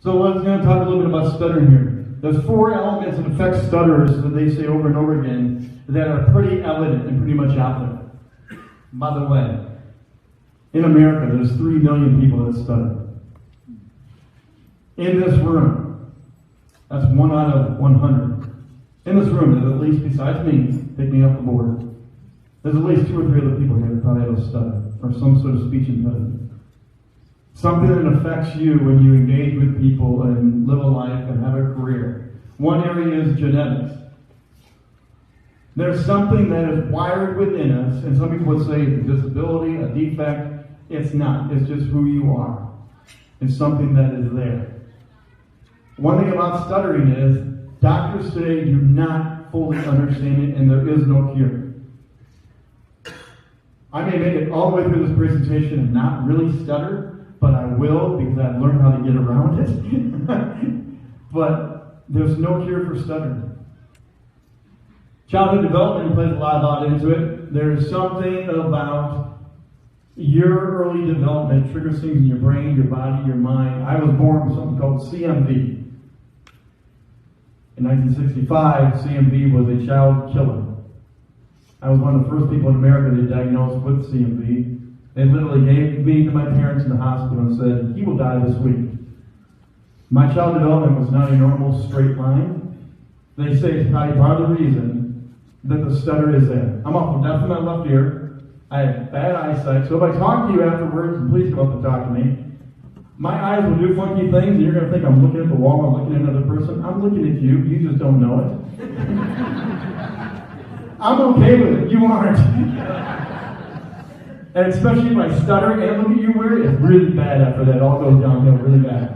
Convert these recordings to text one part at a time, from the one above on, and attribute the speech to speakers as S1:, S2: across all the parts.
S1: So let's going to talk a little bit about stuttering here. There's 4 elements that affect stutterers that they say over and over again that are pretty evident and pretty much out there. By the way, in America, there's 3 million people that stutter. In this room, that's 1 out of 100. In this room, there's at least, besides me, picking up the board, there's at least 2 or 3 other people here that probably have a stutter or some sort of speech impediment. Something that affects you when you engage with people and live a life and have a career. One area is genetics. There's something that is wired within us, and some people would say it's a disability, a defect. It's not. It's just who you are. It's something that is there. One thing about stuttering is doctors today do not fully understand it, and there is no cure. I may make it all the way through this presentation and not really stutter, but I will because I've learned how to get around it. But there's no cure for stuttering. Childhood development plays a lot of thought into it. There's something about your early development triggers things in your brain, your body, your mind. I was born with something called CMV. In 1965, CMV was a child killer. I was one of the first people in America to be diagnosed with CMV. They literally gave me to my parents in the hospital and said, he will die this week. My child development was not a normal straight line. They say it's probably part of the reason that the stutter is there. I'm awful deaf in my left ear. I have bad eyesight. So if I talk to you afterwards, please come up and talk to me. My eyes will do funky things, and you're going to think I'm looking at the wall, I'm looking at another person. I'm looking at you. You just don't know it. I'm okay with it. You aren't. And especially if I stutter and look at you weird, it's really bad after that. It all goes downhill really bad.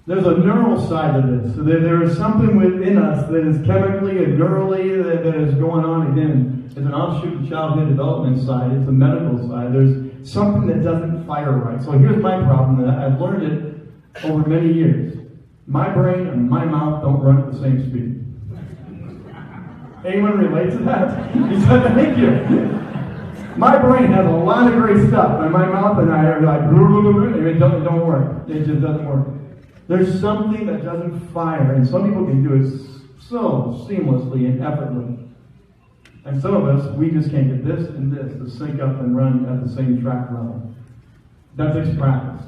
S1: There's a neural side to this. So there is something within us that is chemically and neurally that is going on. Again, it's an offshoot of childhood development side. It's a medical side. There's something that doesn't fire right. So here's my problem. That I've learned it over many years. My brain and my mouth don't run at the same speed. Anyone relate to that? He said, thank you. My brain has a lot of great stuff, and my mouth and I are like, and it don't work. It just doesn't work. There's something that doesn't fire, and some people can do it so seamlessly and effortlessly. And some of us, we just can't get this and this to sync up and run at the same track level. That takes practice.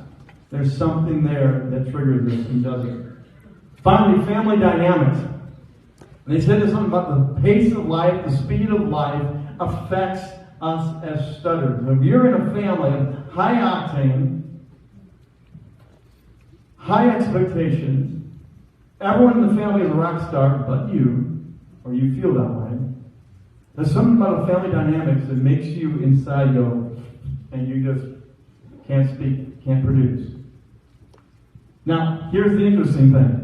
S1: There's something there that triggers this and does it. Finally, family dynamics. They said there's something about the pace of life, the speed of life affects us as stutterers. If you're in a family of high octane, high expectations, everyone in the family is a rock star but you, or you feel that way, there's something about a family dynamics that makes you inside go, and you just can't speak, can't produce. Now, here's the interesting thing.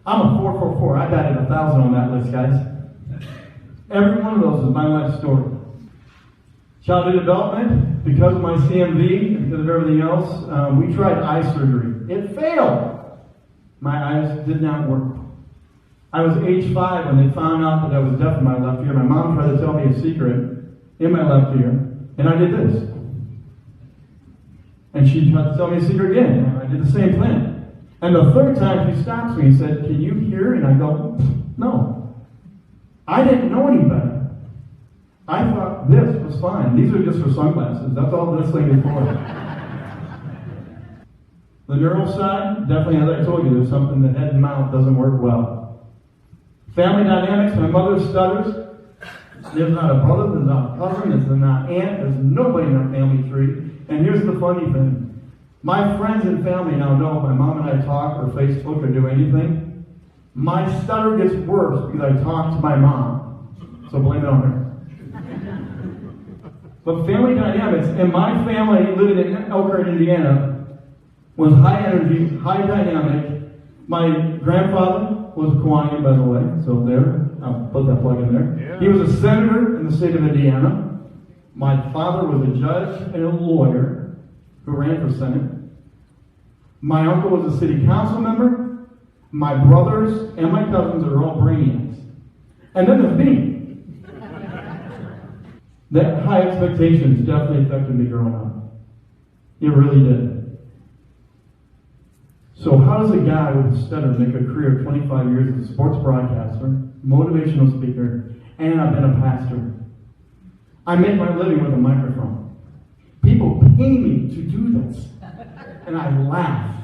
S1: I'm a 444. I batted 1,000 on that list, guys. Every one of those is my life story. Childhood development, because of my CMV and because of everything else, we tried eye surgery. It failed. My eyes did not work. I was age 5 when they found out that I was deaf in my left ear. My mom tried to tell me a secret in my left ear, and I did this. And she tried to tell me a secret again, and I did the same thing. And the third time she stops me and said, can you hear? And I go, no. I didn't know any better. I thought this was fine. These are just for sunglasses. That's all this thing is for. The neural side, definitely, as I told you, there's something that head and mouth doesn't work well. Family dynamics, my mother stutters. There's not a brother, there's not a cousin, there's not an aunt, there's nobody in our family tree. And here's the funny thing. My friends and family now know if my mom and I talk or Facebook or do anything, my stutter gets worse because I talk to my mom. So blame it on her. But family dynamics, and my family living in Elkhart, Indiana, was high energy, high dynamic. My grandfather was a Kiwanian, by the way, so there, I'll put that plug in there. Yeah. He was a senator in the state of Indiana. My father was a judge and a lawyer who ran for Senate. My uncle was a city council member. My brothers and my cousins are all brainiacs. And then there's me. That high expectations definitely affected me growing up. It really did. So how does a guy with a stutter make a career of 25 years as a sports broadcaster, motivational speaker, and I've been a pastor? I make my living with a microphone. People pay me to do this. And I laugh.